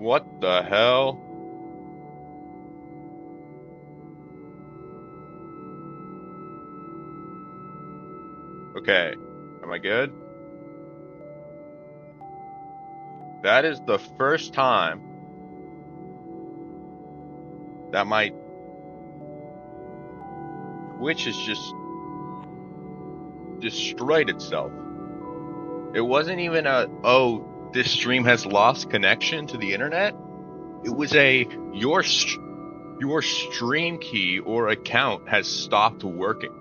What the hell? Okay, am I good? That is the first time that my Twitch has just destroyed itself. It wasn't even oh, this stream has lost connection to the internet. It was your stream key or account has stopped working.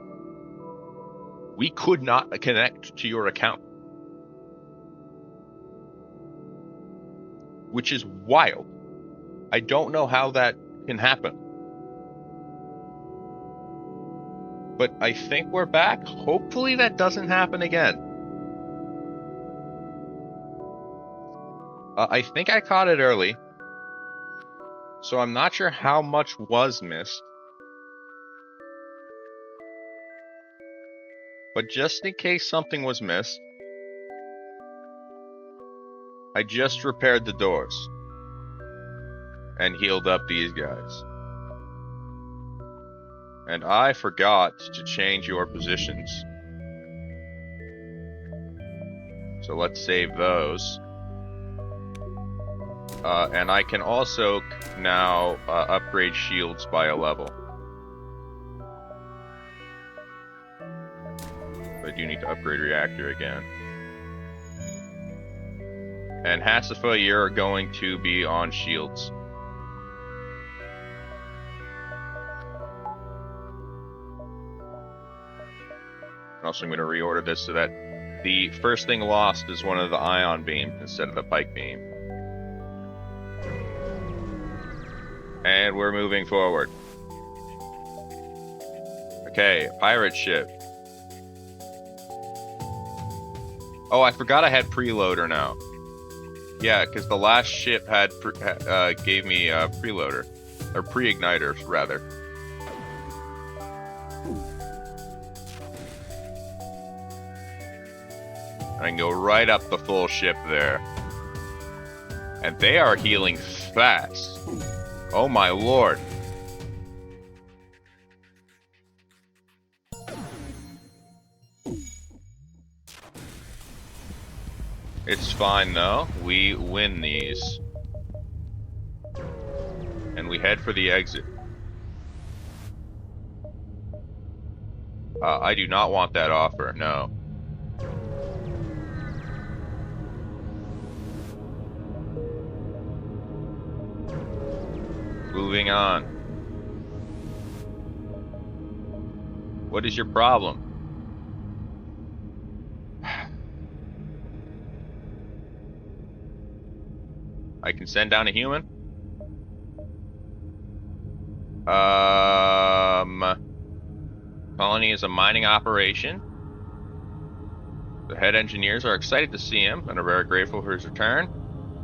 We could not connect to your account. Which is wild. I don't know how that can happen. But I think we're back. Hopefully that doesn't happen again. I think I caught it early. So I'm not sure how much was missed. But just in case something was missed, I just repaired the doors. And healed up these guys. And I forgot to change your positions. So let's save those. And I can also now upgrade shields by a level. I do need to upgrade reactor again. And Hasifa, you're going to be on shields. Also, I'm going to reorder this so that the first thing lost is one of the ion beams instead of the pike beam. And we're moving forward. Okay, pirate ship. Oh, I forgot I had preloader now. Yeah, because the last ship had gave me a preloader. Or pre-igniters, rather. I can go right up the full ship there. And they are healing fast. Oh my lord. It's fine though. We win these. And we head for the exit. I do not want that offer, no. Moving on. What is your problem? I can send down a human? Colony is a mining operation. The head engineers are excited to see him and are very grateful for his return.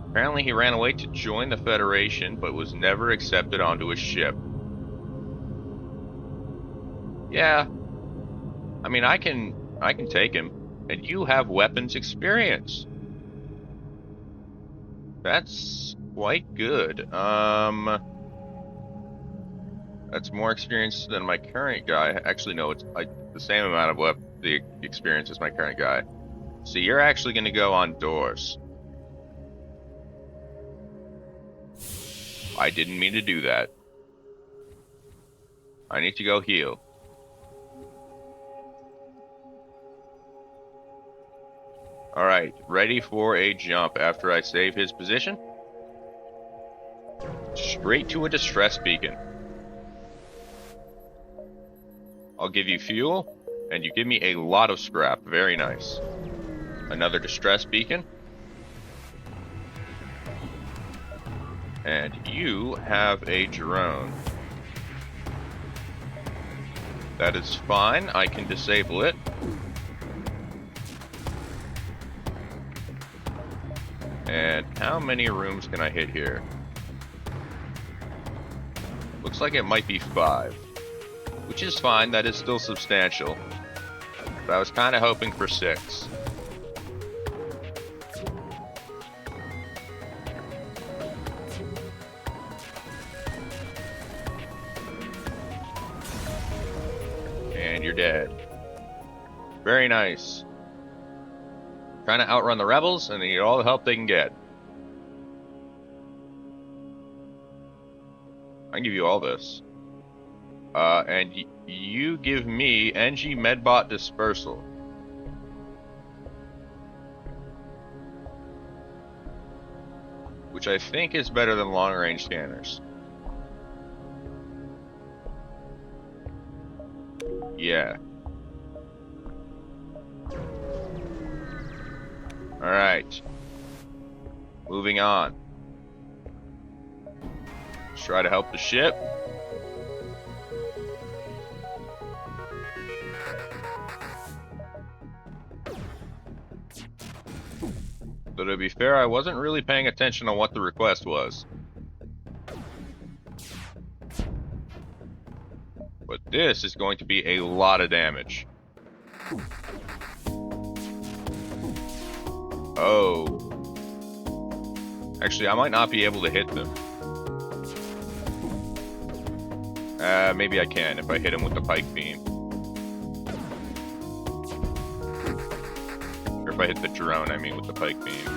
Apparently he ran away to join the Federation, but was never accepted onto a ship. Yeah. I mean, I can take him. And you have weapons experience. That's quite good. That's more experience than my current guy. Actually, no, it's the same amount of the experience as my current guy. So you're actually going to go on doors. I didn't mean to do that. I need to go heal. Alright, ready for a jump after I save his position. Straight to a distress beacon. I'll give you fuel, and you give me a lot of scrap. Very nice. Another distress beacon. And you have a drone. That is fine. I can disable it. And how many rooms can I hit here? Looks like it might be 5. Which is fine, that is still substantial. But I was kind of hoping for 6. you're dead. Very nice. Trying to outrun the rebels, and they need all the help they can get. I can give you all this. And you give me NG Medbot Dispersal. Which I think is better than long-range scanners. Yeah. Alright. Moving on. Let's try to help the ship. But to be fair, I wasn't really paying attention on what the request was. But this is going to be a lot of damage. Oh. Actually, I might not be able to hit them. Maybe I can if I hit him with the pike beam. Or if I hit the drone, I mean, with the pike beam.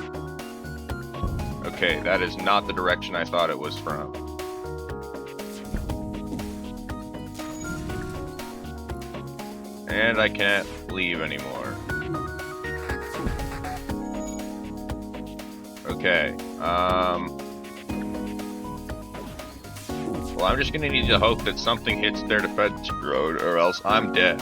Okay, that is not the direction I thought it was from. And I can't leave anymore. Okay, well, I'm just gonna need to hope that something hits their defense road, or else I'm dead.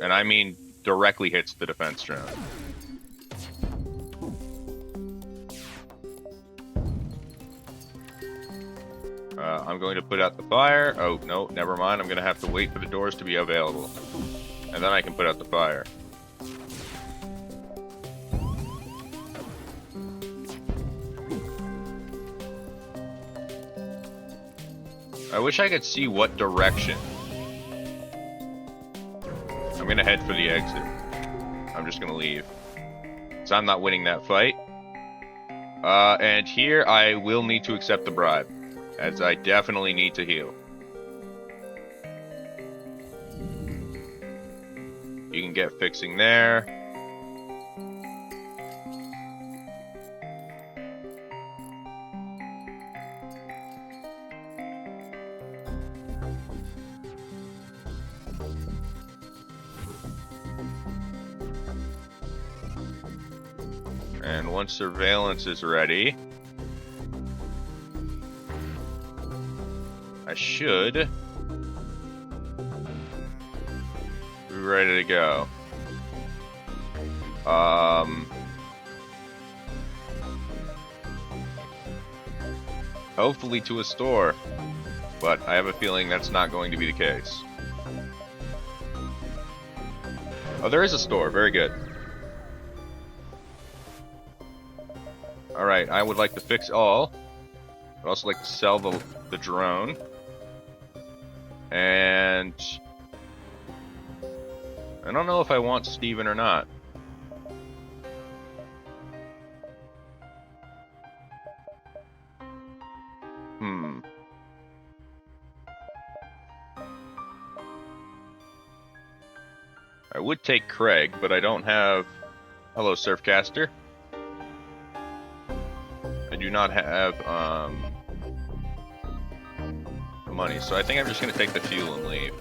And I mean directly hits the defense drone. I'm going to put out the fire. Oh, no, never mind. I'm going to have to wait for the doors to be available. And then I can put out the fire. I wish I could see what direction. I'm going to head for the exit. I'm just going to leave. So I'm not winning that fight. And here I will need to accept the bribe, as I definitely need to heal. You can get fixing there. And once surveillance is ready, I should be ready to go. Hopefully to a store, but I have a feeling that's not going to be the case. Oh, there is a store. Very good. Alright, I would like to fix all. I'd also like to sell the drone. And I don't know if I want Steven or not. I would take Craig, but I don't have... Hello, Surfcaster. I do not have, the money, so I think I'm just gonna take the fuel and leave.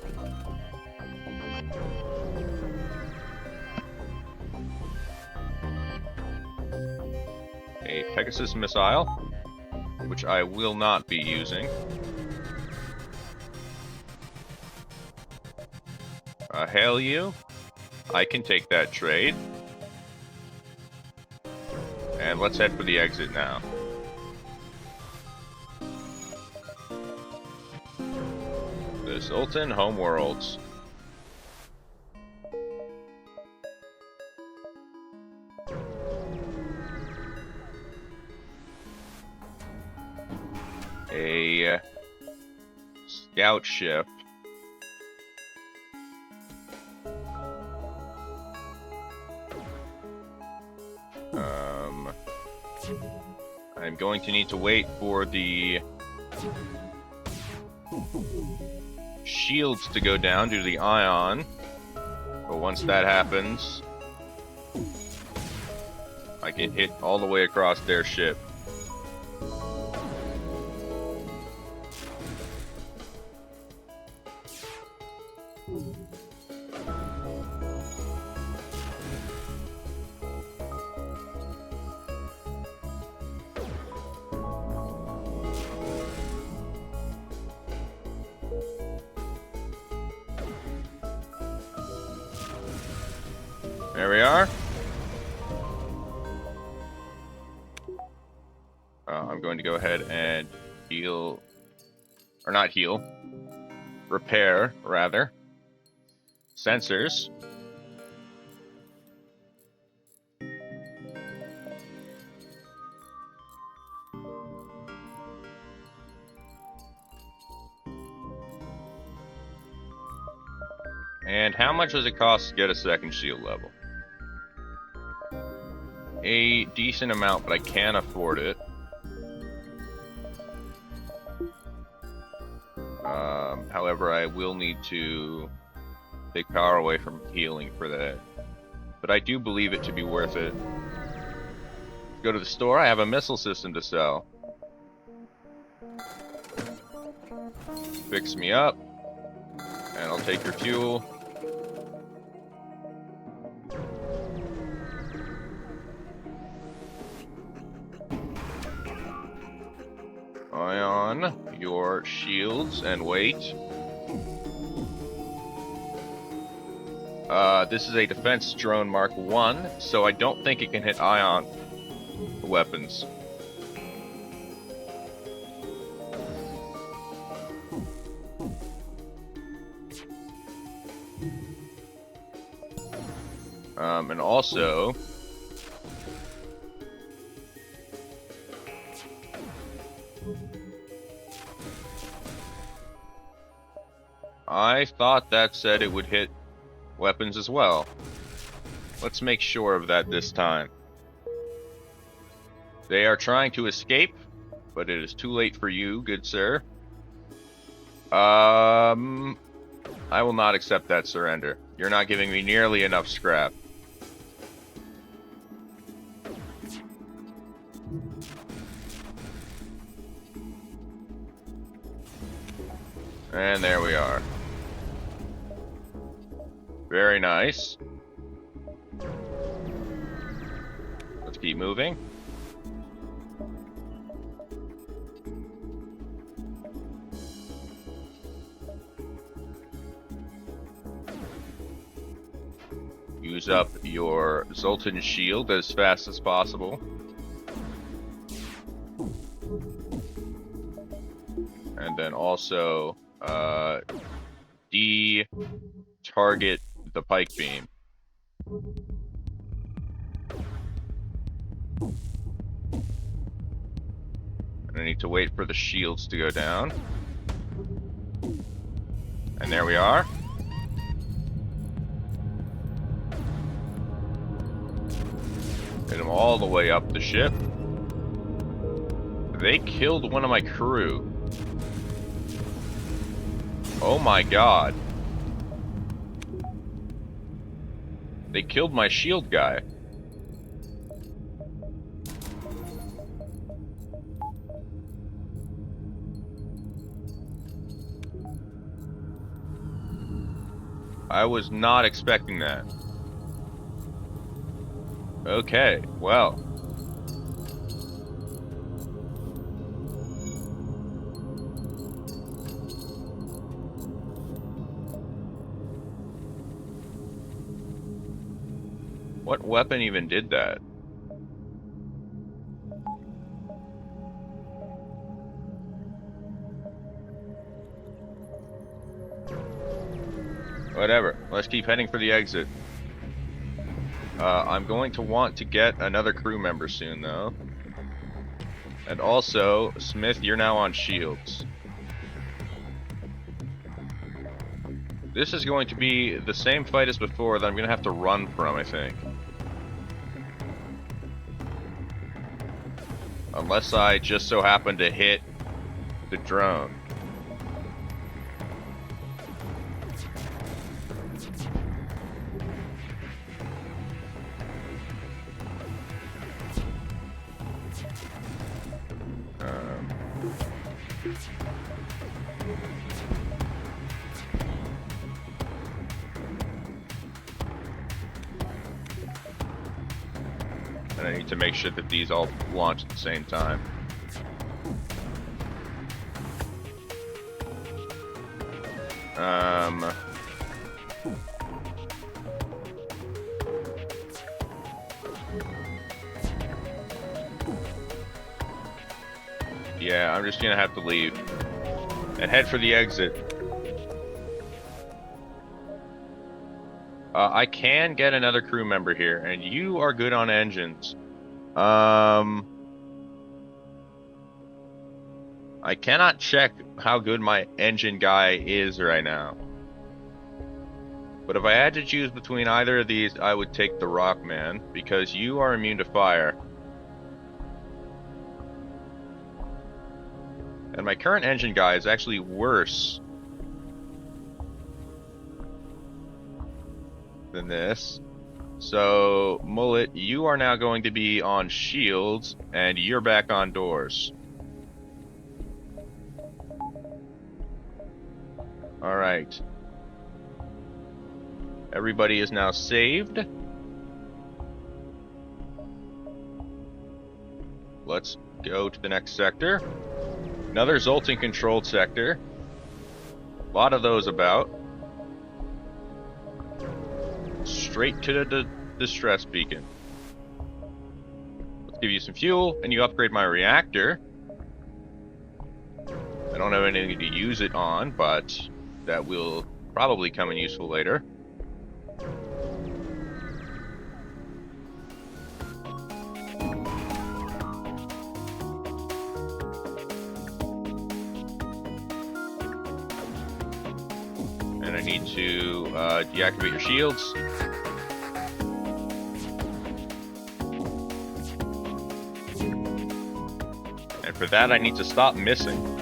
A Pegasus missile, which I will not be using. Hail you. I can take that trade. And let's head for the exit now. The Zoltan Homeworlds. A scout ship. I'm going to need to wait for the shields to go down due to the ion. But once that happens, I can hit all the way across their ship. There we are. I'm going to go ahead and heal, or not heal, repair, rather, sensors. And how much does it cost to get a second shield level? A decent amount, but I can't afford it. However, I will need to take power away from healing for that. But I do believe it to be worth it. Go to the store, I have a missile system to sell. Fix me up, and I'll take your fuel. Ion your shields and wait. This is a defense drone Mark 1, so I don't think it can hit ion weapons. And also, I thought that said it would hit weapons as well. Let's make sure of that this time. They are trying to escape, but it is too late for you, good sir. I will not accept that surrender. You're not giving me nearly enough scrap. And there we are. Very nice. Let's keep moving. Use up your Zoltan shield as fast as possible. And then also de-target the pike beam. And I need to wait for the shields to go down. And there we are. Hit them all the way up the ship. They killed one of my crew. Oh my god. They killed my shield guy. I was not expecting that. Okay, well. What weapon even did that? Whatever. Let's keep heading for the exit. I'm going to want to get another crew member soon, though. And also, Smith, you're now on shields. This is going to be the same fight as before that I'm going to have to run from, I think. Unless I just so happen to hit the drone. And I need to make sure that these all launch at the same time. Yeah, I'm just gonna have to leave and head for the exit. I can get another crew member here, and you are good on engines. I cannot check how good my engine guy is right now. But if I had to choose between either of these, I would take the Rockman, because you are immune to fire. And my current engine guy is actually worse than this. So, Mullet, you are now going to be on shields, and you're back on doors. Alright. Everybody is now saved. Let's go to the next sector. Another Zoltan controlled sector. A lot of those about. Straight to the distress beacon. Let's give you some fuel, and you upgrade my reactor. I don't have anything to use it on, but that will probably come in useful later. And I need to deactivate your shields. And for that, I need to stop missing.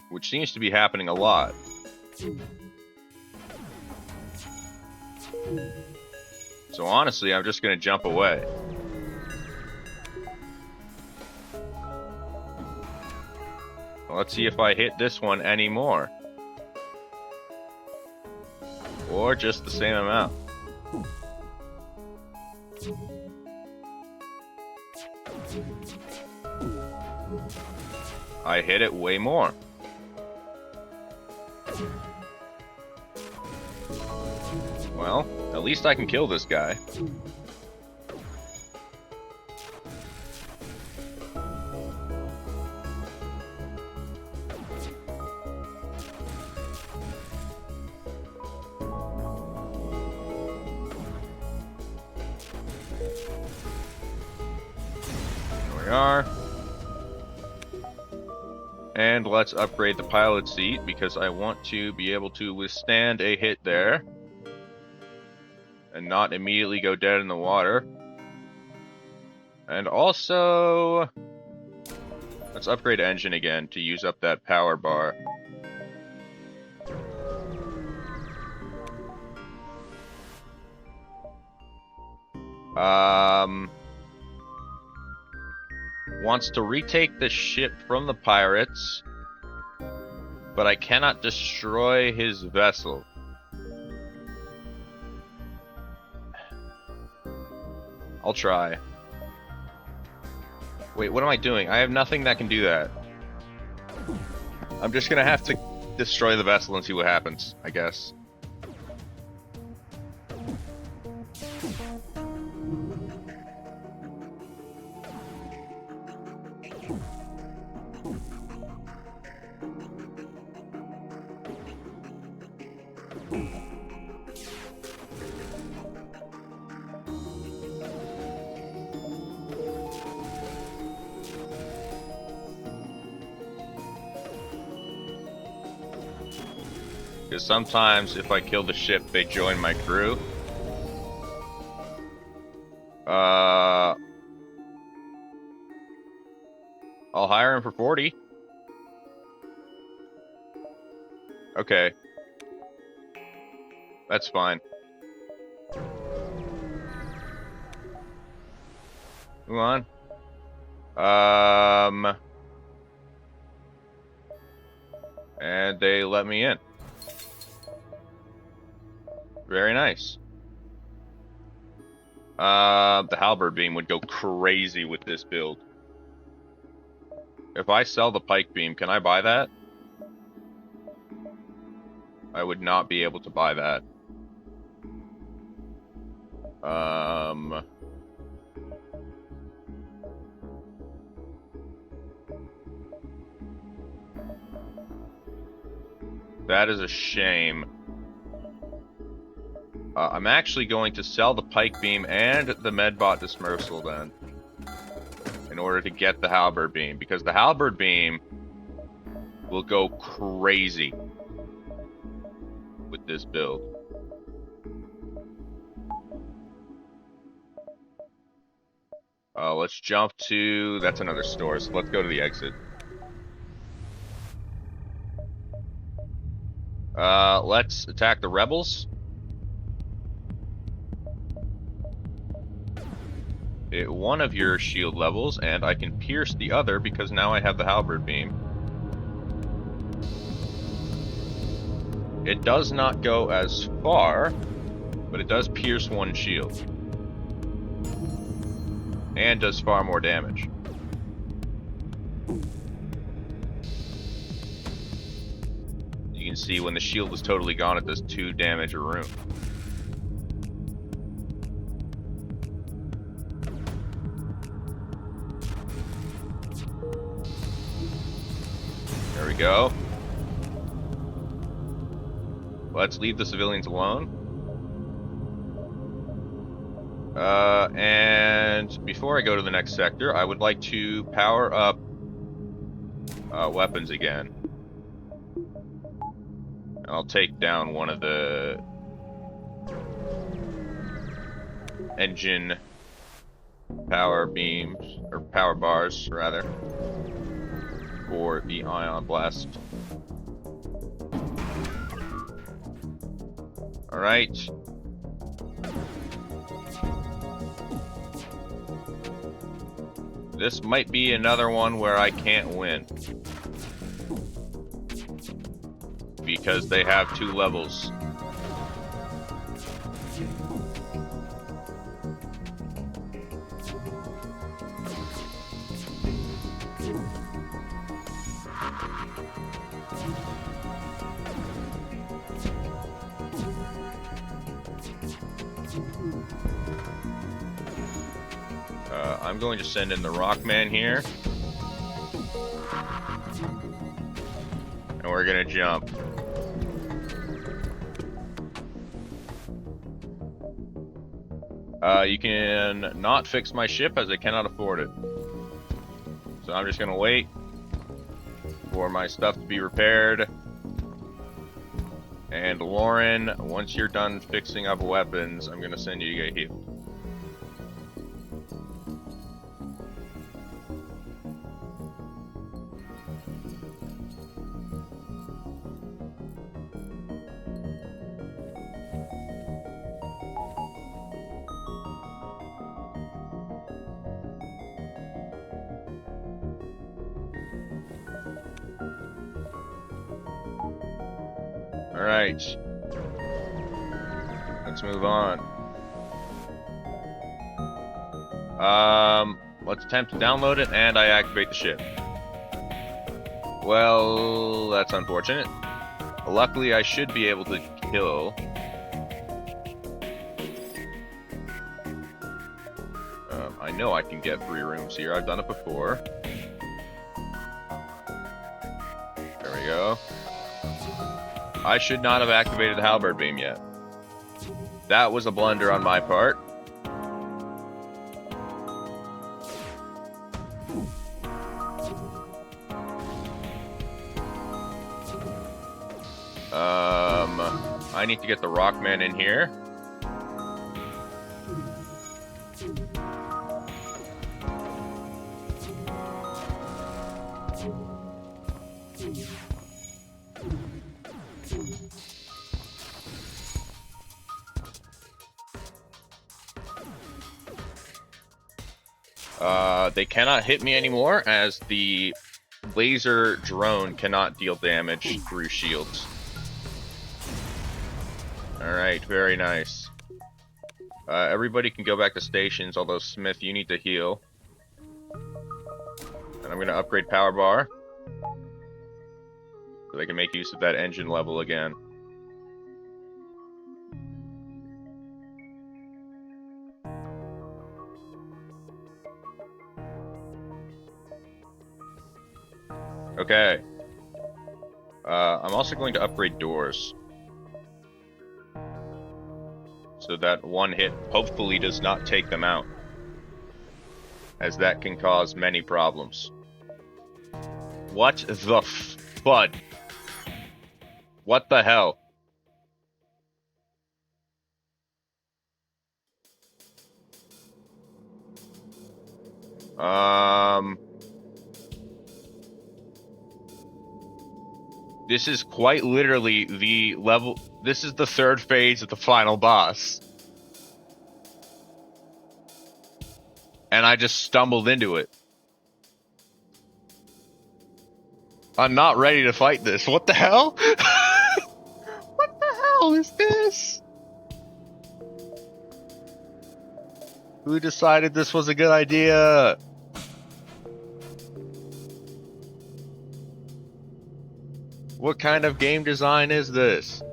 Which seems to be happening a lot. So honestly, I'm just going to jump away. Well, let's see if I hit this one anymore. Or just the same amount. I hit it way more. Well, at least I can kill this guy. There we are. And let's upgrade the pilot seat because I want to be able to withstand a hit there and not immediately go dead in the water. And also, let's upgrade engine again to use up that power bar. Wants to retake the ship from the pirates, but I cannot destroy his vessel. I'll try. Wait, what am I doing? I have nothing that can do that. I'm just gonna have to destroy the vessel and see what happens, I guess. Because sometimes if I kill the ship, they join my crew. I'll hire him for 40. Okay. That's fine. Move on. And they let me in. Very nice. The halberd beam would go crazy with this build. If I sell the pike beam, can I buy that? I would not be able to buy that. That is a shame. I'm actually going to sell the pike beam and the medbot dispersal then, in order to get the halberd beam, because the halberd beam will go crazy with this build. Let's jump to... that's another store, so let's go to the exit. Let's attack the rebels. Hit one of your shield levels, and I can pierce the other because now I have the halberd beam. It does not go as far, but it does pierce one shield. And does far more damage. You can see when the shield is totally gone, it does 2 damage a room. There we go. Let's leave the civilians alone. And before I go to the next sector, I would like to power up weapons again. I'll take down one of the engine power beams, or power bars, rather, for the ion blast. Alright. This might be another one where I can't win. Because they have 2 levels. I'm going to send in the Rockman here. And we're gonna jump. You can not fix my ship as I cannot afford it. So I'm just gonna wait for my stuff to be repaired. And Lauren, once you're done fixing up weapons, I'm gonna send you to get healed. Alright. Let's move on. Let's attempt to download it, and I activate the ship. Well, that's unfortunate. Luckily, I should be able to kill. I know I can get 3 rooms here. I've done it before. There we go. I should not have activated the halberd beam yet. That was a blunder on my part. I need to get the Rockman in here. They cannot hit me anymore, as the laser drone cannot deal damage through shields. Alright, very nice. Everybody can go back to stations, although Smith, you need to heal. And I'm gonna upgrade Power Bar, so they can make use of that engine level again. Okay. I'm also going to upgrade doors, so that one hit hopefully does not take them out, as that can cause many problems. What the FUD? What the hell? This is quite literally the level. This is the third phase of the final boss. And I just stumbled into it. I'm not ready to fight this. What the hell? What the hell is this? Who decided this was a good idea? What kind of game design is this?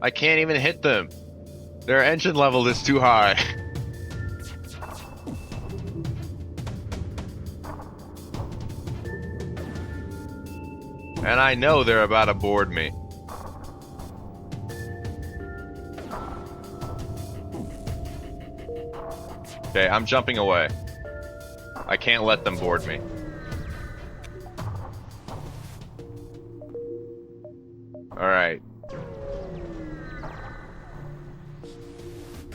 I can't even hit them. Their engine level is too high. And I know they're about to board me. Okay, I'm jumping away. I can't let them board me. Alright.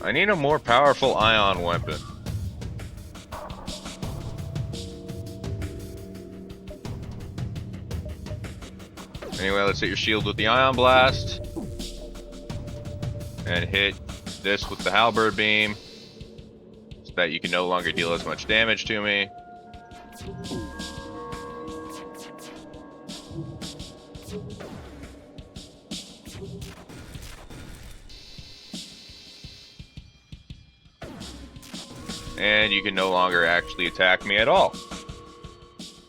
I need a more powerful ion weapon. Anyway, let's hit your shield with the Ion Blast. And hit this with the Halberd Beam, so that you can no longer deal as much damage to me. And you can no longer actually attack me at all.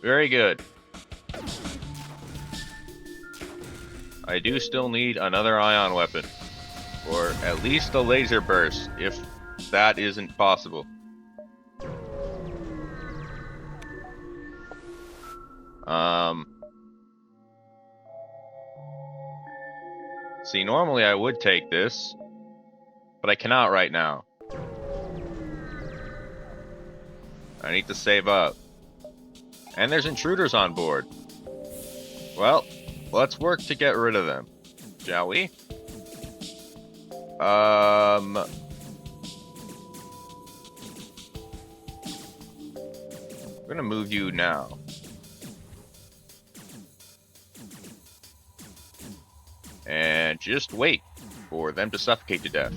Very good. I do still need another ion weapon. Or at least a laser burst, if that isn't possible. See, normally I would take this, but I cannot right now. I need to save up. And there's intruders on board. Well, let's work to get rid of them, shall we? I'm gonna move you now. And just wait for them to suffocate to death.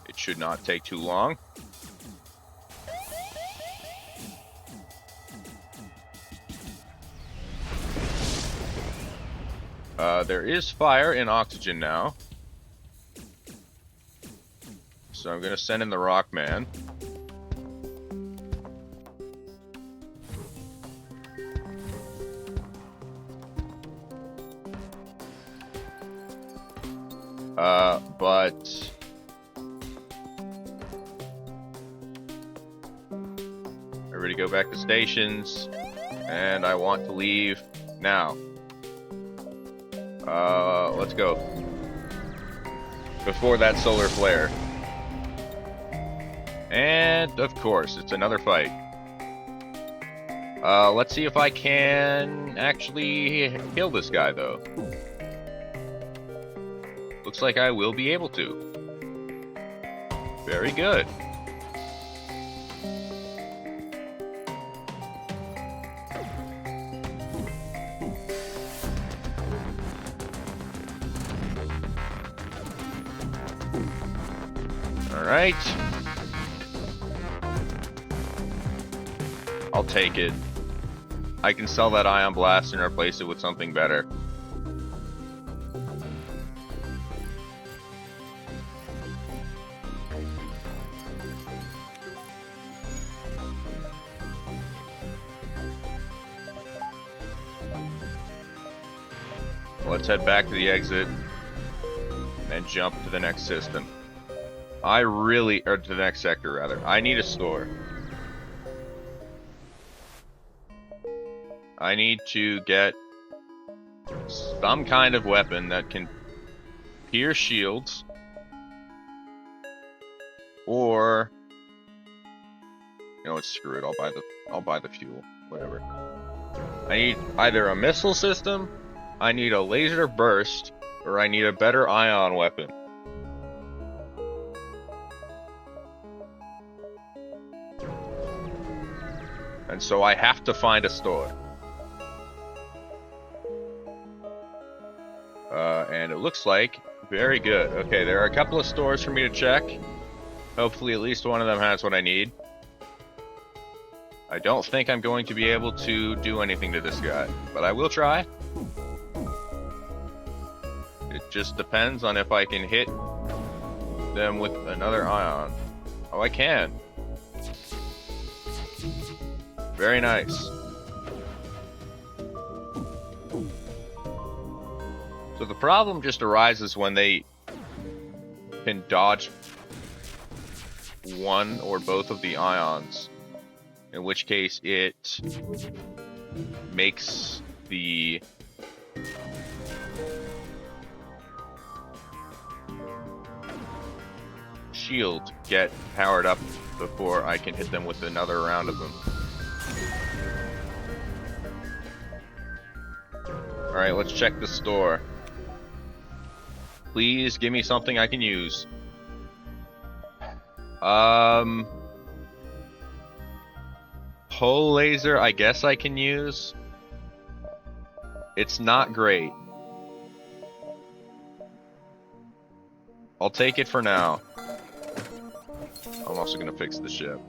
It should not take too long. There is fire in oxygen now. So I'm gonna send in the Rockman. But everybody go back to stations, and I want to leave now. Let's go. Before that solar flare. And, of course, it's another fight. Let's see if I can actually kill this guy, though. Looks like I will be able to. Very good. Alright. I'll take it. I can sell that ion blast and replace it with something better. Let's head back to the exit and jump to the next system. Or to the next sector rather. I need a store. I need to get some kind of weapon that can pierce shields, or you know what, screw it. I'll buy the fuel, whatever. I need either a missile system, I need a laser burst, or I need a better ion weapon. And so I have to find a store. And it looks like very good. Okay, there are a couple of stores for me to check. Hopefully at least one of them has what I need. I don't think I'm going to be able to do anything to this guy, but I will try. It just depends on if I can hit them with another ion. Oh, I can. Very nice. So the problem just arises when they can dodge one or both of the ions, in which case it makes the shield get powered up before I can hit them with another round of them. Alright, let's check the store. Please give me something I can use. Pole laser, I guess I can use. It's not great. I'll take it for now. I'm also gonna fix the ship.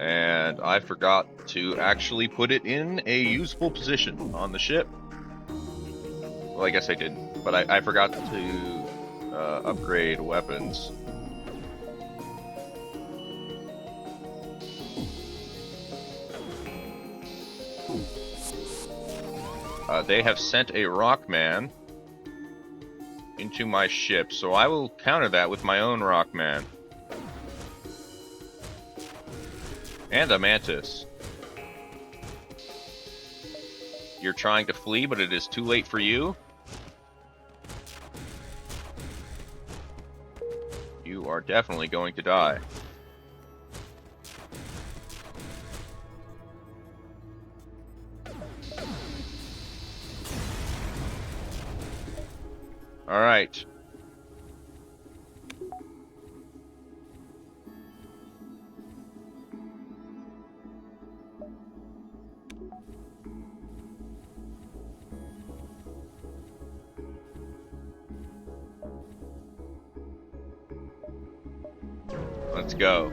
And I forgot to actually put it in a useful position on the ship. Well, I guess I didn't, but I forgot to upgrade weapons. They have sent a Rockman into my ship, so I will counter that with my own Rockman. And a Mantis. You're trying to flee, but it is too late for you. You are definitely going to die. All right. Let's go.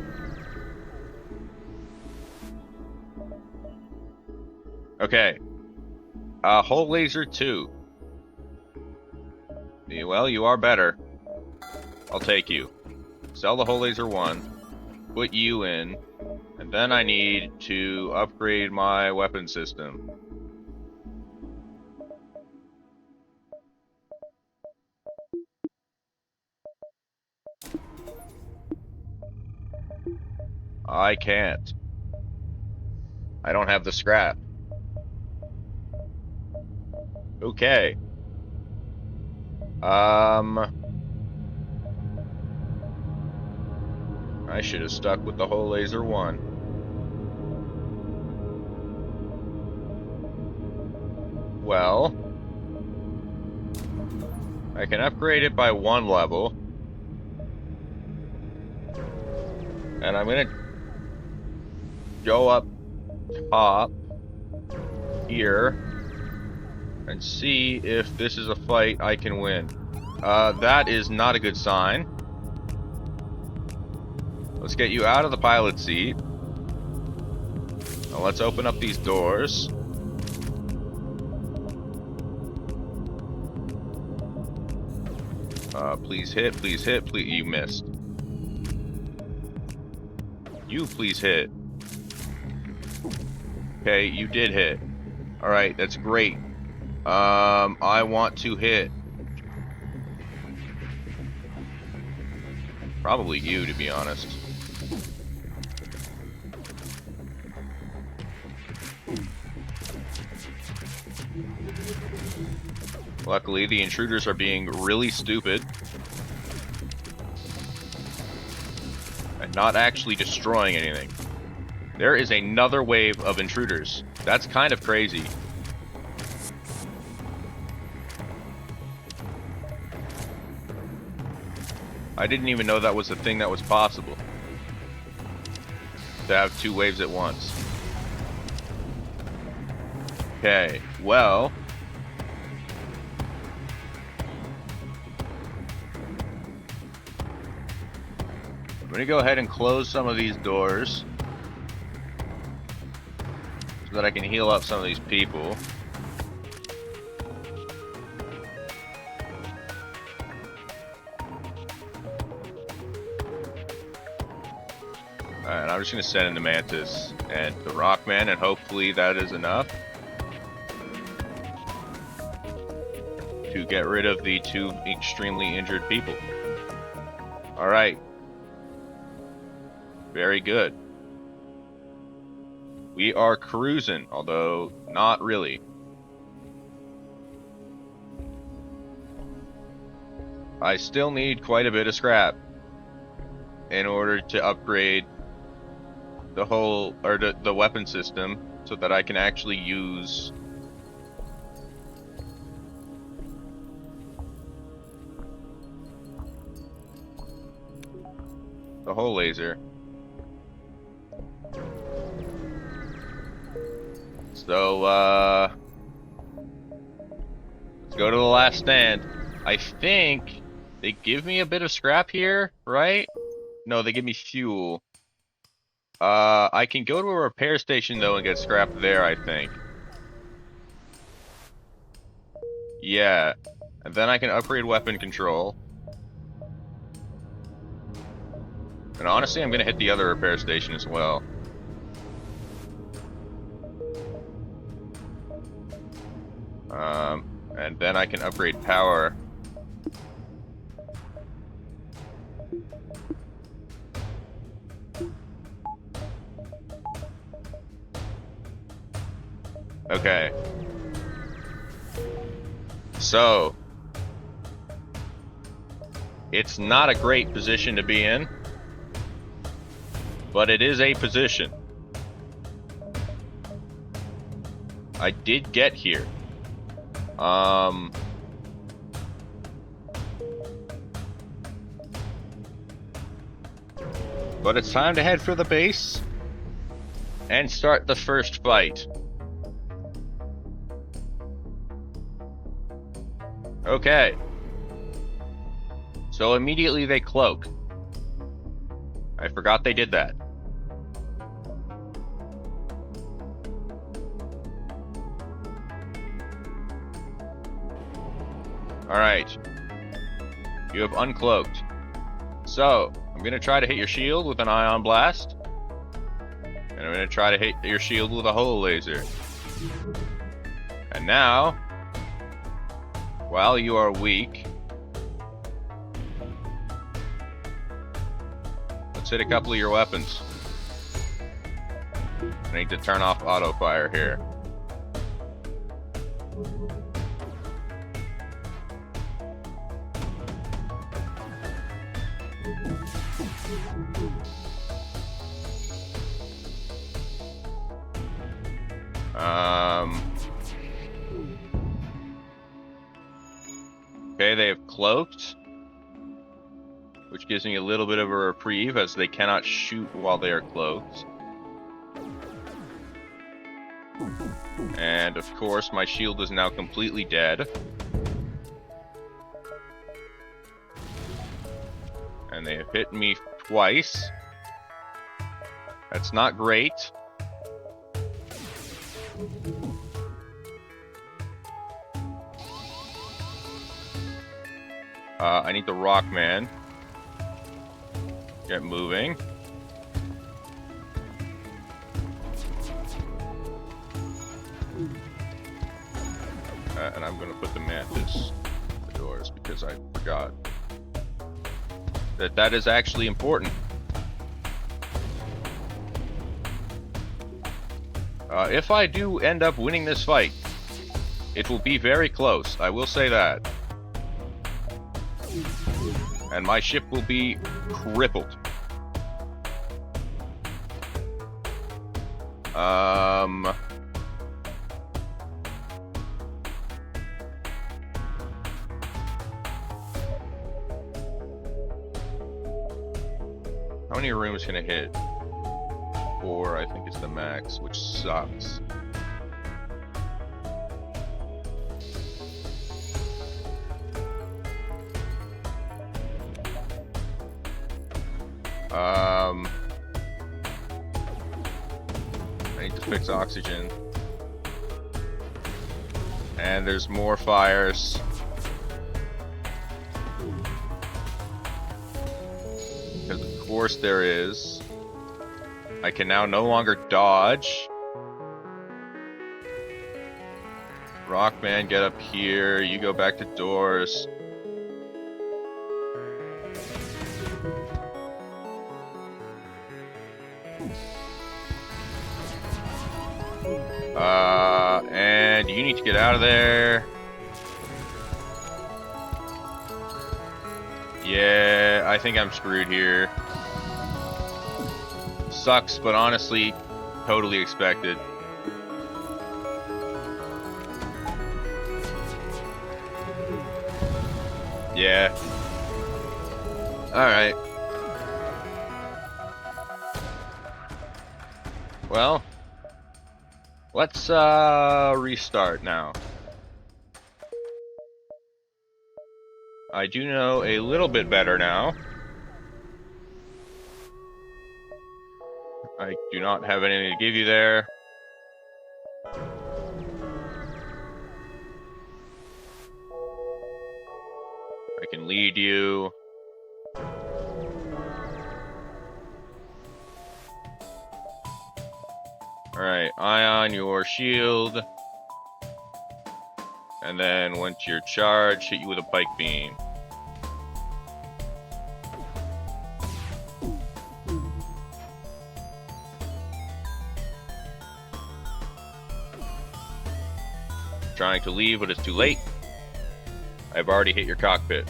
Okay. Hull laser 2. Well, you are better. I'll take you. Sell the hull laser 1. Put you in. And then I need to upgrade my weapon system. I can't. I don't have the scrap. Okay. I should have stuck with the whole laser one. Well, I can upgrade it by 1 level. And I'm gonna go up top here and see if this is a fight I can win. That is not a good sign. Let's get you out of the pilot seat. Now let's open up these doors. Please hit, please hit, please. You missed. You please hit. Okay, you did hit. Alright, that's great. I want to hit. Probably you, to be honest. Luckily, the intruders are being really stupid. And not actually destroying anything. There is another wave of intruders. That's kind of crazy. I didn't even know that was a thing that was possible. To have 2 waves at once. Okay, well... I'm gonna go ahead and close some of these doors. So that I can heal up some of these people. Alright, I'm just gonna send in the Mantis and the Rockman, and hopefully that is enough to get rid of the 2 extremely injured people. Alright. Very good. We are cruising, although not really. I still need quite a bit of scrap in order to upgrade the whole, or the weapon system, so that I can actually use the whole laser. So, let's go to the last stand. I think they give me a bit of scrap here, right? No, they give me fuel. I can go to a repair station, though, and get scrap there, I think. Yeah. And then I can upgrade weapon control. And honestly, I'm gonna hit the other repair station as well. And then I can upgrade power. Okay. So, it's not a great position to be in, but it is a position. I did get here. But it's time to head for the base and start the first fight. Okay. So immediately they cloak. I forgot they did that. Alright. You have uncloaked. So, I'm gonna try to hit your shield with an ion blast. And I'm gonna try to hit your shield with a holo laser. And now, while you are weak, let's hit a couple of your weapons. I need to turn off auto fire here. Okay, they have cloaked, which gives me a little bit of a reprieve as they cannot shoot while they are cloaked. And of course, my shield is now completely dead. And they have hit me twice. That's not great. I need the Rockman. Get moving. And I'm gonna put the mantis at the doors because I forgot that is actually important. If I do end up winning this fight, it will be very close. I will say that. And my ship will be crippled. How many rooms can it hit? 4, I think, is the max, which sucks. I need to fix oxygen. And there's more fires. Because of course there is. I can now no longer dodge. Rockman, get up here. You go back to doors. And you need to get out of there. Yeah, I think I'm screwed here. Sucks, but honestly, totally expected. Yeah. Alright. Well, let's restart now. I do know a little bit better now. I do not have anything to give you there. I can lead you. Alright, Ion your shield. And then once you're charged, hit you with a pike beam. Trying to leave, but it's too late. I've already hit your cockpit.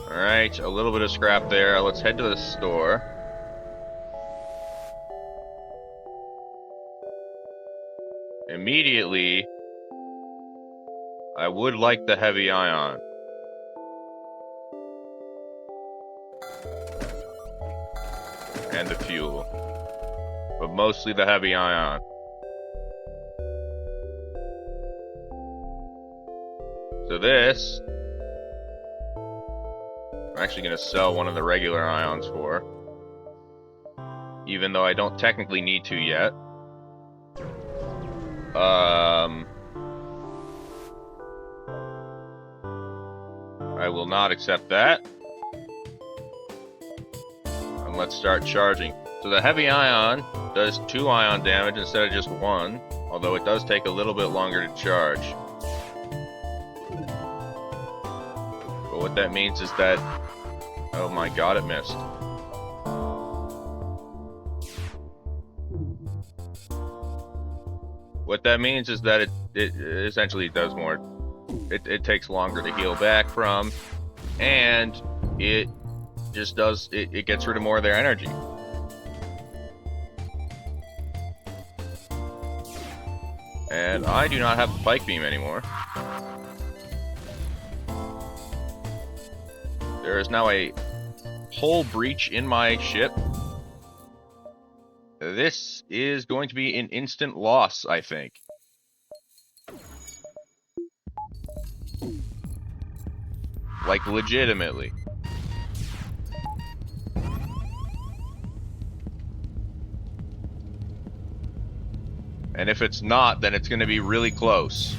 Alright, a little bit of scrap there. Let's head to the store. Immediately, I would like the heavy ion. And the fuel. But mostly the heavy ion. So this, I'm actually going to sell one of the regular ions for. Even though I don't technically need to yet. I will not accept that. And let's start charging. So the heavy ion does 2 ion damage instead of just 1, although it does take a little bit longer to charge. But what that means is that, oh my god, it missed. What that means is that it essentially does more. It takes longer to heal back from, and it just does, it gets rid of more of their energy. And I do not have the pike beam anymore. There is now a whole breach in my ship. This is going to be an instant loss, I think. Like, legitimately. And if it's not, then it's going to be really close.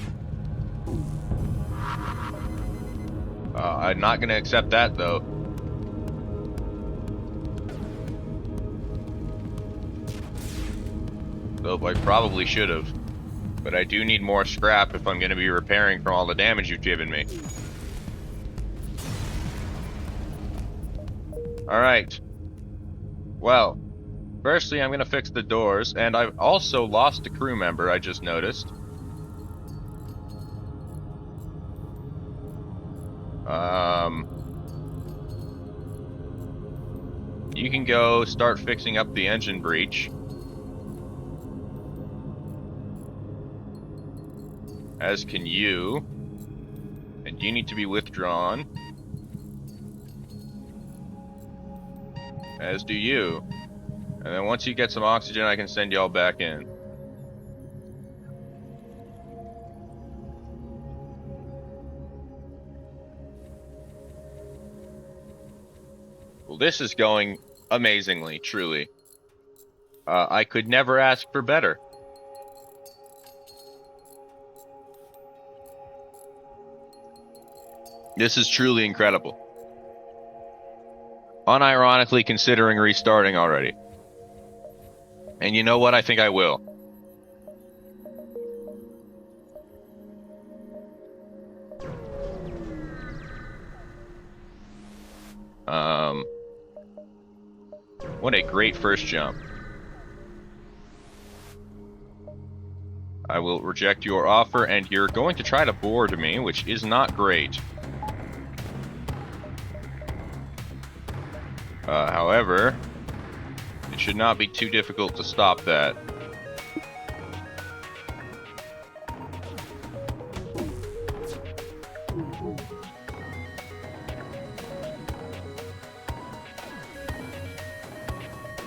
I'm not going to accept that, though. Though I probably should have. But I do need more scrap if I'm going to be repairing from all the damage you've given me. Alright. Well, firstly, I'm going to fix the doors, and I've also lost a crew member, I just noticed. You can go start fixing up the engine breach. As can you. And you need to be withdrawn. As do you. And then once you get some oxygen, I can send y'all back in. Well, this is going amazingly, truly. I could never ask for better. This is truly incredible. Unironically considering restarting already. And you know what? I think I will. What a great first jump. I will reject your offer, and you're going to try to board me, which is not great. However, it should not be too difficult to stop that.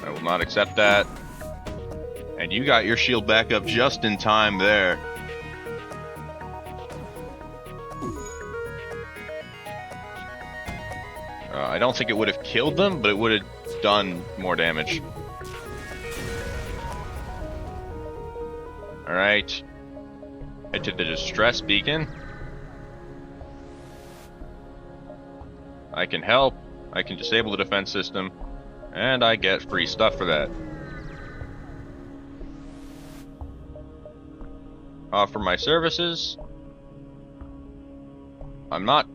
I will not accept that. And you got your shield back up just in time there. I don't think it would have killed them, but it would have done more damage. Alright. Head to the distress beacon. I can help. I can disable the defense system. And I get free stuff for that. Offer my services. I'm not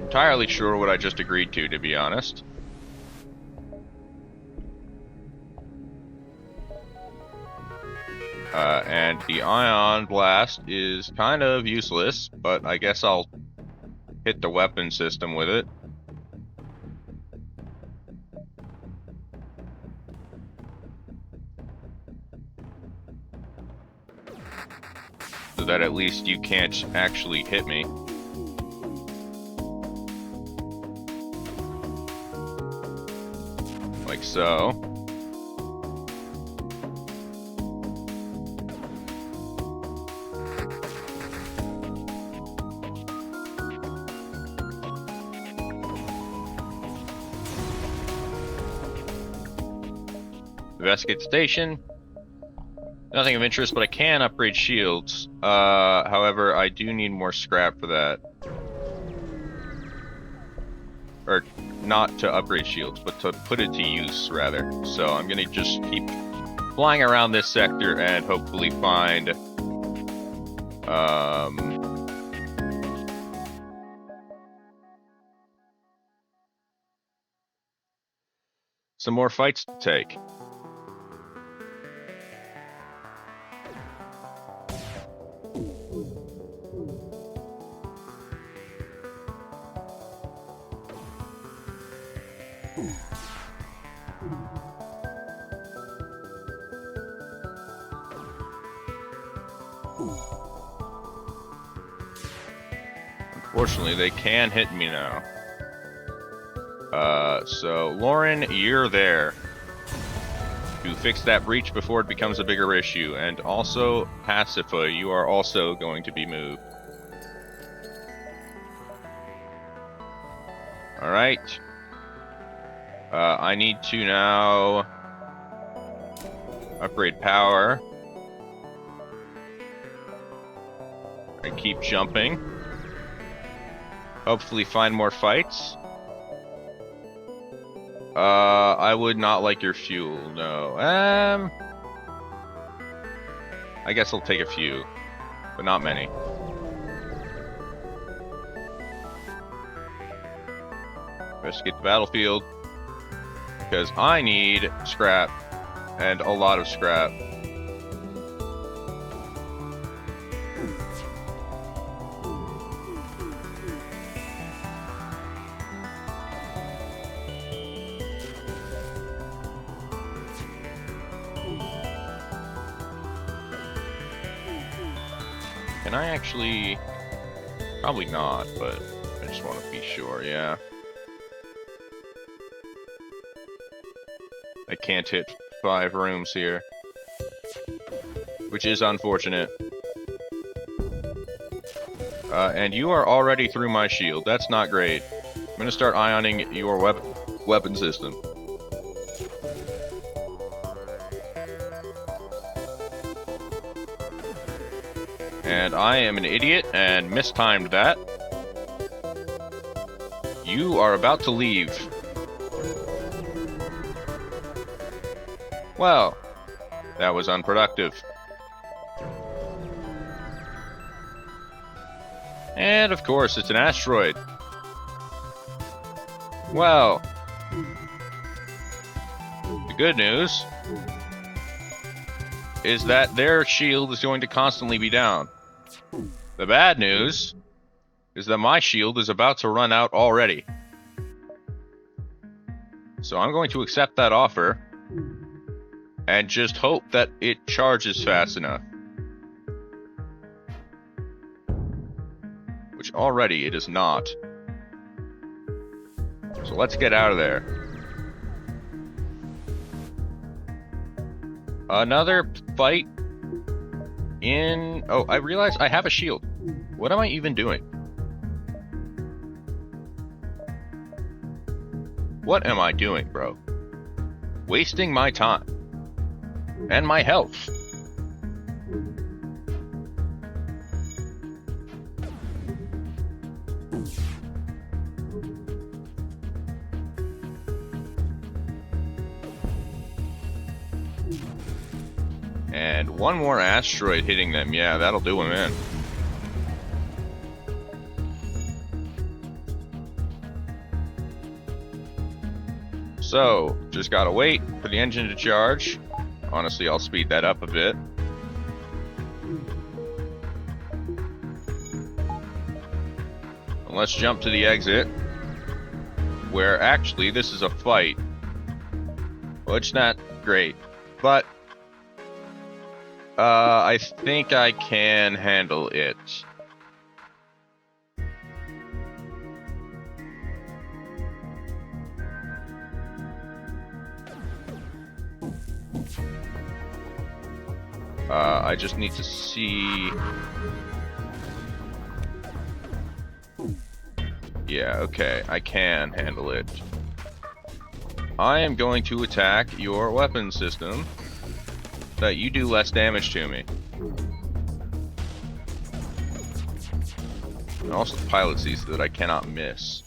entirely sure what I just agreed to be honest. And the ion blast is kind of useless, but I guess I'll hit the weapon system with it. So that at least you can't actually hit me. Like so. Investigate station. Nothing of interest, but I can upgrade shields. However, I do need more scrap for that. Or, not to upgrade shields, but to put it to use, rather. So I'm gonna just keep flying around this sector and hopefully find... some more fights to take. Unfortunately, they can hit me now. So Lauren, you're there to fix that breach before it becomes a bigger issue. And also, Pacifa, you are also going to be moved. Alright. I need to now upgrade power. I keep jumping. Hopefully find more fights. I would not like your fuel, no. I guess I'll take a few, but not many. Investigate the battlefield, because I need scrap, and a lot of scrap. Can I actually... Probably not, but I just want to be sure, yeah. I can't hit 5 rooms here, which is unfortunate. And you are already through my shield. That's not great. I'm gonna start ioning your weapon system. And I am an idiot and mistimed that. You are about to leave. Well, that was unproductive. And of course, it's an asteroid. Well, the good news is that their shield is going to constantly be down. The bad news is that my shield is about to run out already. So I'm going to accept that offer and just hope that it charges fast enough. Which already it is not. So let's get out of there. Another fight in... Oh, I realized I have a shield. What am I even doing? What am I doing, bro? Wasting my time. And my health. And one more asteroid hitting them. Yeah, that'll do them in. So, just gotta wait for the engine to charge. Honestly, I'll speed that up a bit. And let's jump to the exit. Where actually, this is a fight. Well, it's not great. But I think I can handle it. I just need to see... Yeah, okay, I can handle it. I am going to attack your weapon system so that you do less damage to me. And also the pilot sees that I cannot miss.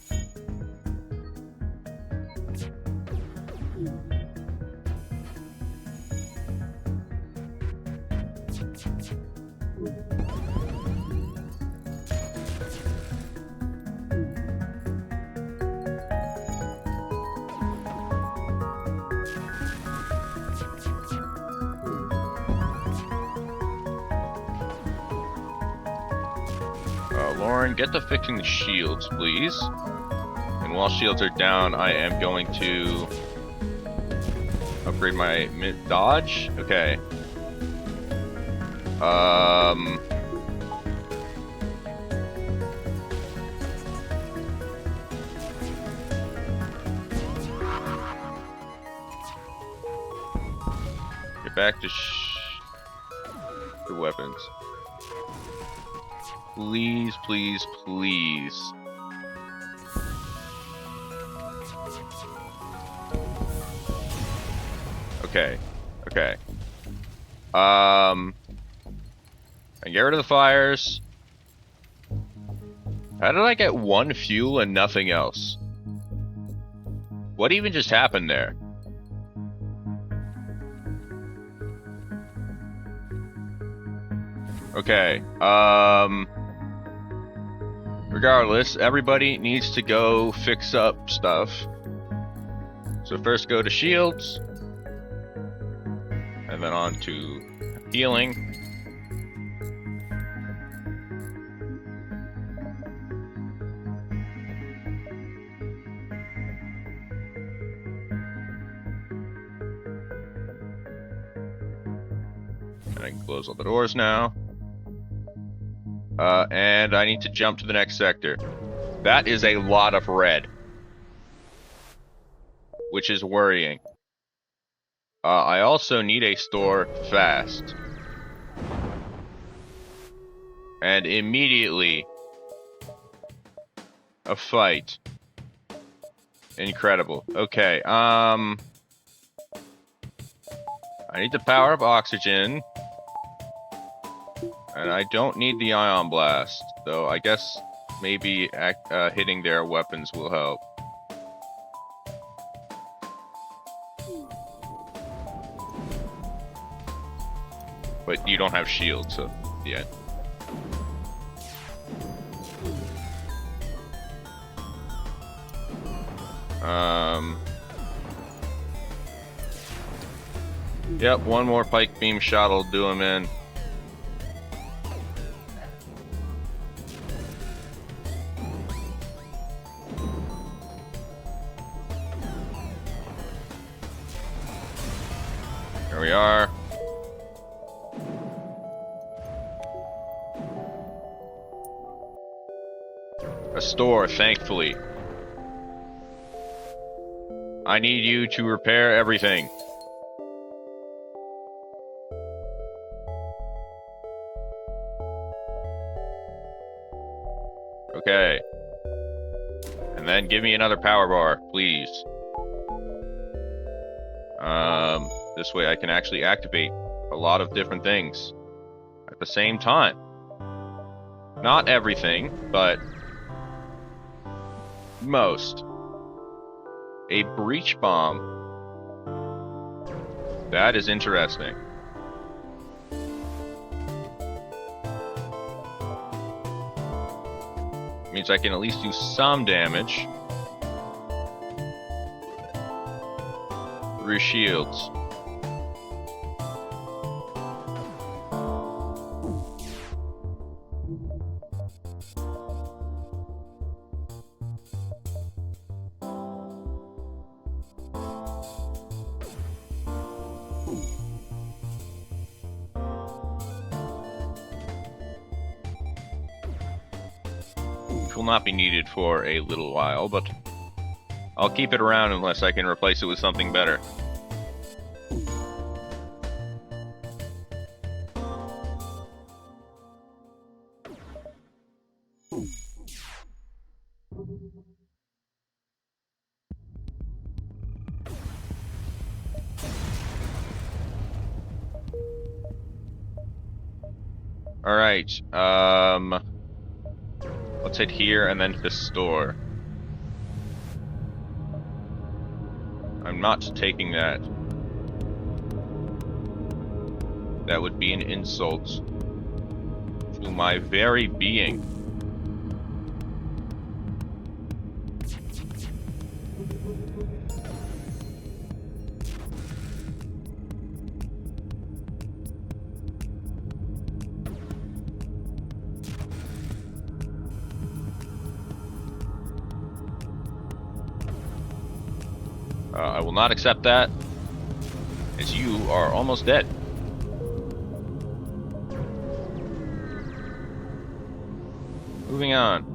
Lauren, get to fixing the shields, please. And while shields are down, I am going to upgrade my dodge. Okay. Get back to the weapons. Please, please, please. Okay. Okay. And get rid of the fires. How did I get one fuel and nothing else? What even just happened there? Okay. Regardless, everybody needs to go fix up stuff. So first go to shields. And then on to healing. And I can close all the doors now. And I need to jump to the next sector. That is a lot of red. Which is worrying. I also need a store fast. And immediately a fight. Incredible. Okay, I need to power up oxygen. And I don't need the ion blast, though I guess maybe hitting their weapons will help. But you don't have shields, so yeah. Yep, one more pike beam shot will do him in. Here we are. A store, thankfully. I need you to repair everything. Okay. And then give me another power bar, please. This way I can actually activate a lot of different things at the same time. Not everything, but most. A breach bomb. That is interesting. Means I can at least do some damage through shields. Will not be needed for a little while, but I'll keep it around unless I can replace it with something better. All right, let's hit here and then to the store. I'm not taking that. That would be an insult to my very being. I will not accept that, as you are almost dead. Moving on.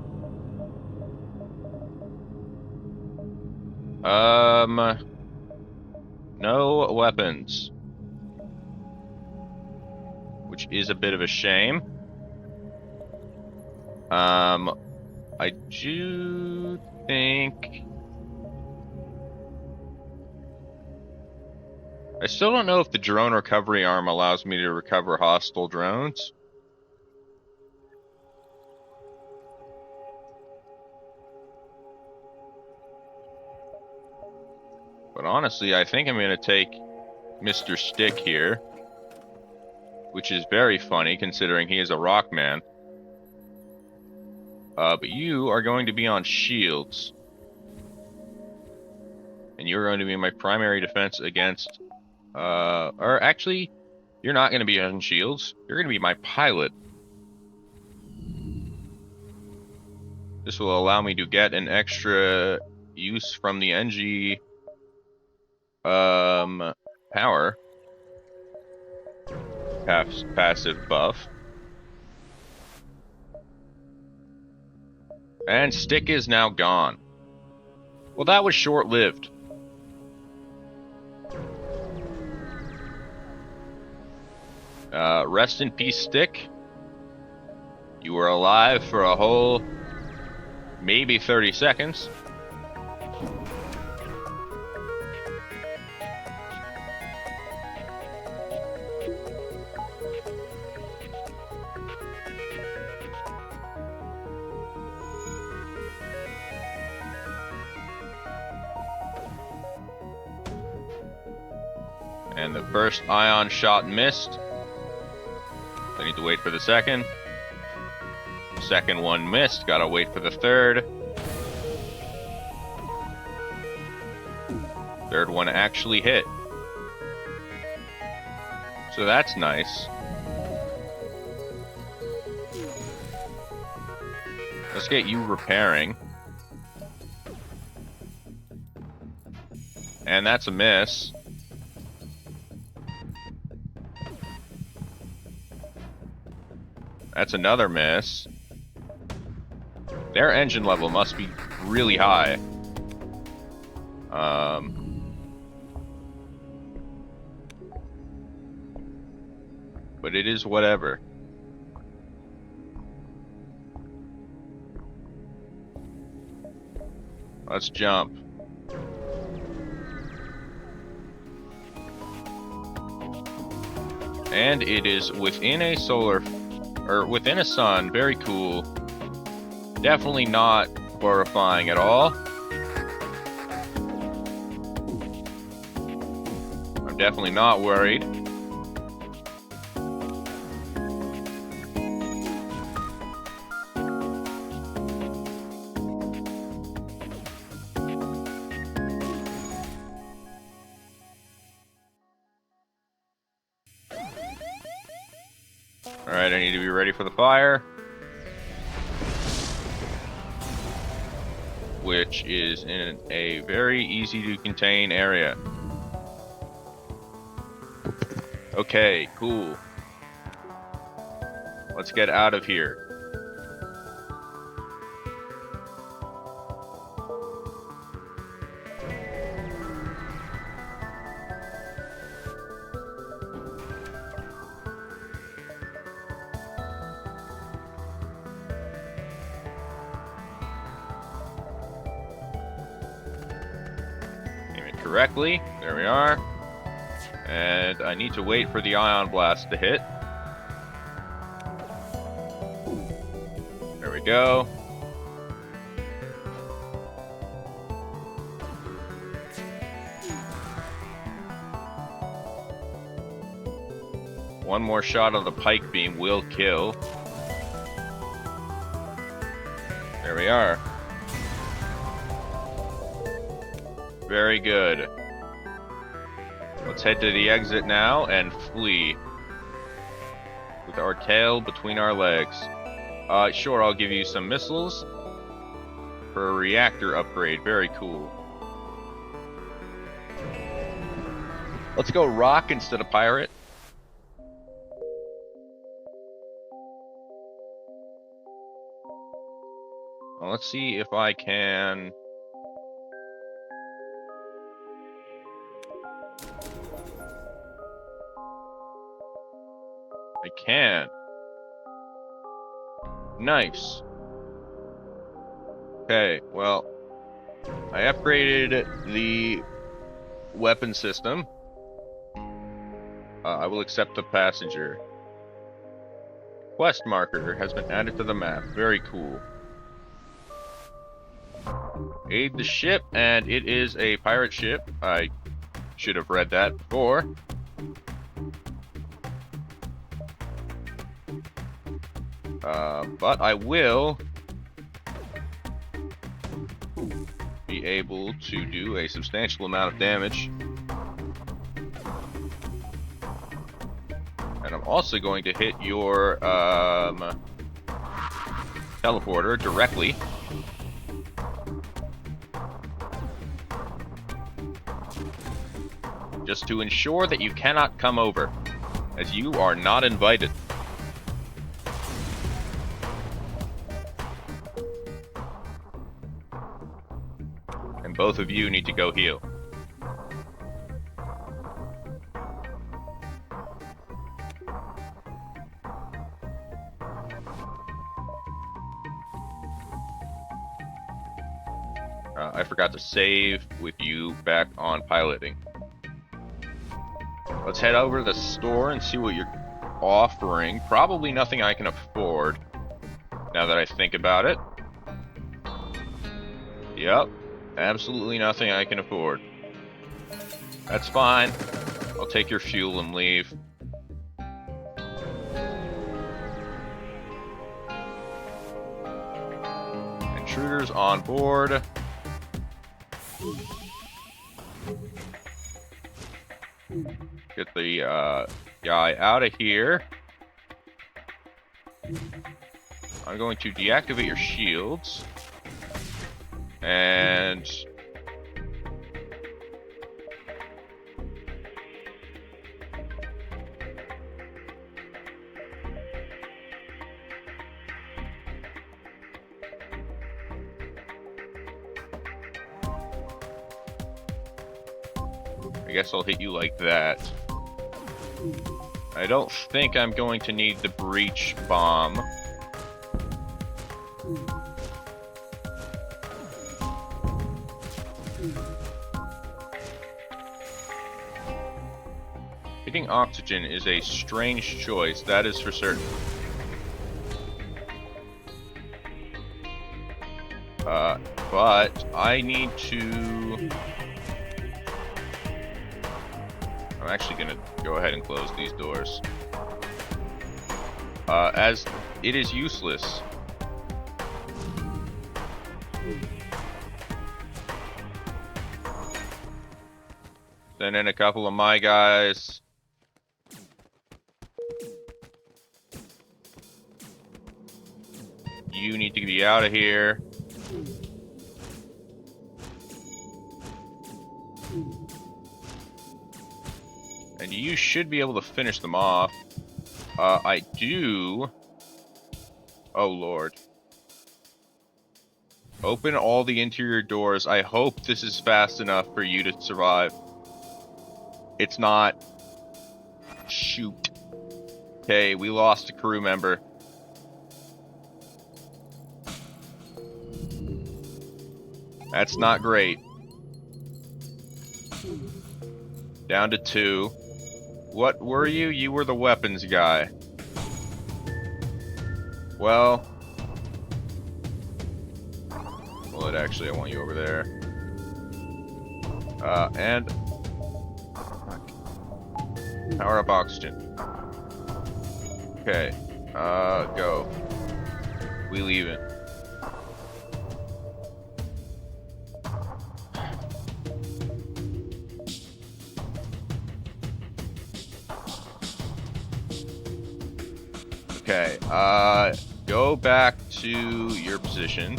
No weapons. Which is a bit of a shame. I do think... I still don't know if the drone recovery arm allows me to recover hostile drones. But honestly, I think I'm going to take Mr. Stick here. Which is very funny, considering he is a rock man. But you are going to be on shields. And you're going to be my primary defense against... or actually, you're not going to be on shields. You're going to be my pilot. This will allow me to get an extra use from the NG... power. Passive buff. And Stick is now gone. Well, that was short-lived. Rest in peace, Stick. You were alive for a whole... maybe 30 seconds. And the first ion shot missed. I need to wait for the second. The second one missed. Gotta wait for the third. Third one actually hit. So that's nice. Let's get you repairing. And that's a miss. That's another miss. Their engine level must be really high. But it is whatever. Let's jump. And it is within a solar... or within a sun, very cool. Definitely not horrifying at all. I'm definitely not worried. Alright, I need to be ready for the fire. Which is in a very easy to contain area. Okay, cool. Let's get out of here. Correctly. There we are. And I need to wait for the ion blast to hit. There we go. One more shot of the pike beam will kill. There we are. Very good. Let's head to the exit now and flee. With our tail between our legs. Sure, I'll give you some missiles. For a reactor upgrade. Very cool. Let's go rock instead of pirate. Well, let's see if I can... I can. Nice. Okay, well, I upgraded the weapon system. I will accept the passenger. Quest marker has been added to the map. Very cool. Aid the ship, and it is a pirate ship. I should have read that before. But I will be able to do a substantial amount of damage. And I'm also going to hit your teleporter directly. Just to ensure that you cannot come over, as you are not invited. And both of you need to go heal. I forgot to save with you back on piloting. Let's head over to the store and see what you're offering. Probably nothing I can afford, now that I think about it. Yep, absolutely nothing I can afford. That's fine. I'll take your fuel and leave. Intruders on board. Get the guy out of here. I'm going to deactivate your shields. And... I guess I'll hit you like that. I don't think I'm going to need the breach bomb. Hitting oxygen is a strange choice, that is for certain. But I need to... I'm actually gonna go ahead and close these doors. As it is useless. Send in a couple of my guys. You need to be out of here. And you should be able to finish them off. I do... Oh, Lord. Open all the interior doors. I hope this is fast enough for you to survive. It's not. Shoot. Okay, we lost a crew member. That's not great. Down to 2. What were you? You were the weapons guy. Well... Well, actually, I want you over there. And... Power up oxygen. Okay. Go. We leaving. Okay, go back to your position.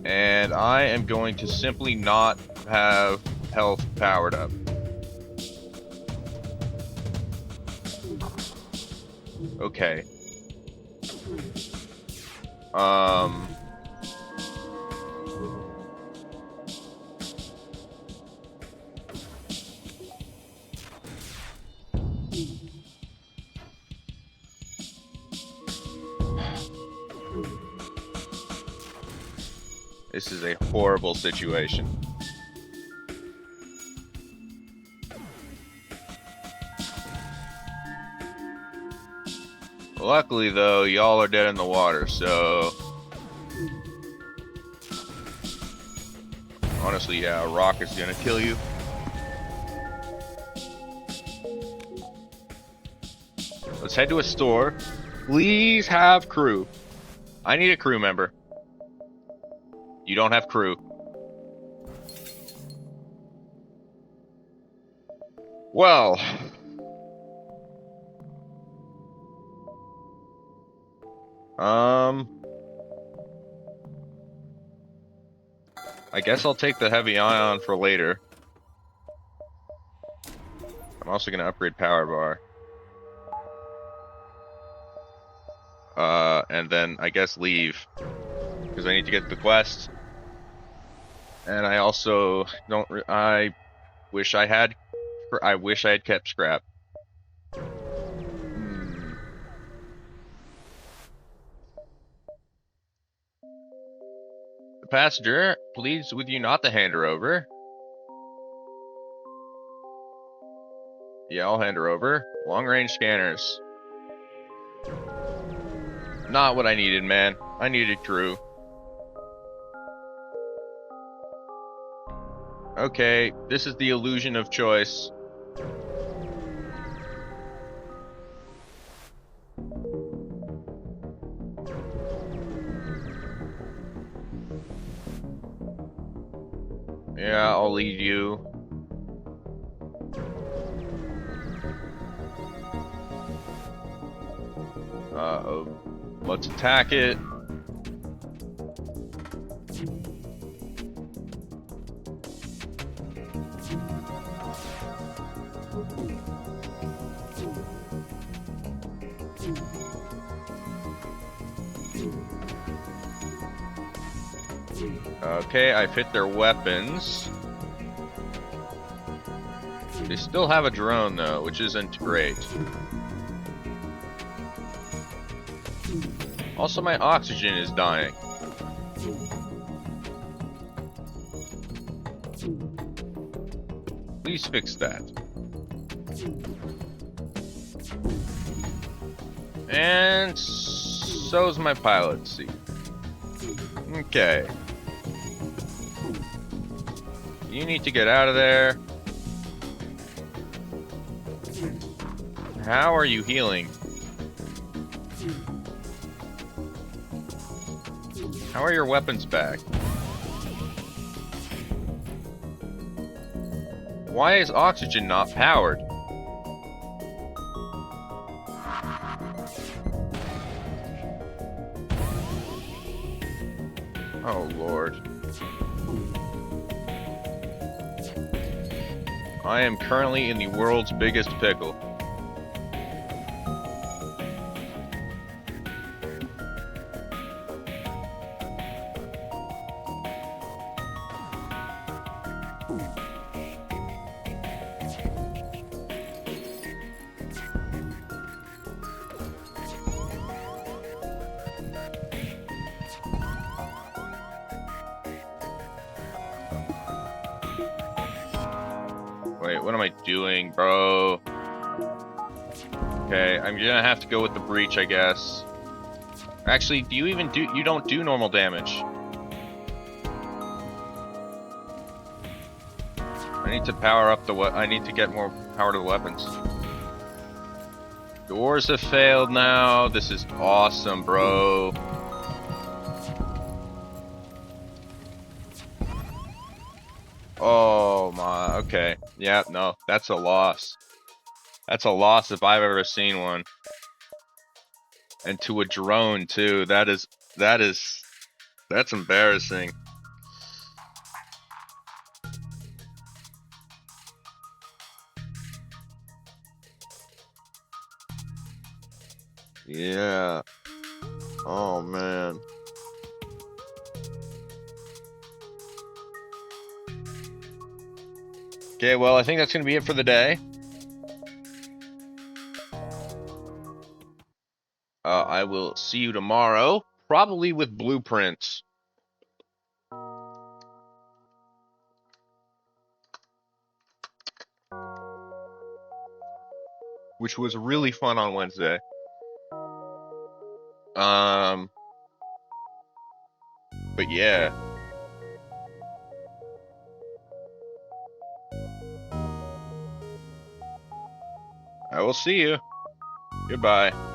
And I am going to simply not have health powered up. Okay. Um. This is a horrible situation. Luckily, though, y'all are dead in the water, so... Honestly, yeah, a rock is gonna kill you. Let's head to a store. Please have crew. I need a crew member. You don't have crew. Well... I guess I'll take the heavy ion for later. I'm also gonna upgrade power bar. And then I guess leave. Because I need to get the quest. And I also don't... I wish I had kept scrap. The passenger pleads with you not to hand her over. Yeah, I'll hand her over. Long-range scanners. Not what I needed, man. I needed crew. Okay, this is the illusion of choice. Yeah, I'll lead you. Uh-oh. Let's attack it. Okay, I've hit their weapons. They still have a drone, though, which isn't great. Also, my oxygen is dying. Please fix that. And so's my pilot seat. Okay. You need to get out of there. How are you healing? How are your weapons back? Why is oxygen not powered? Oh, Lord. I am currently in the world's biggest pickle. Wait, what am I doing, bro? Okay, I'm gonna have to go with the breach, I guess. Actually, you don't do normal damage. I need to power up I need to get more power to the weapons. Doors have failed now. This is awesome, bro. Oh my, okay. Yeah, no, that's a loss. That's a loss if I've ever seen one. And to a drone too. That's embarrassing. Yeah. Oh man. Okay, well, I think that's going to be it for the day. I will see you tomorrow, probably with blueprints. Which was really fun on Wednesday. But yeah, I will see you. Goodbye.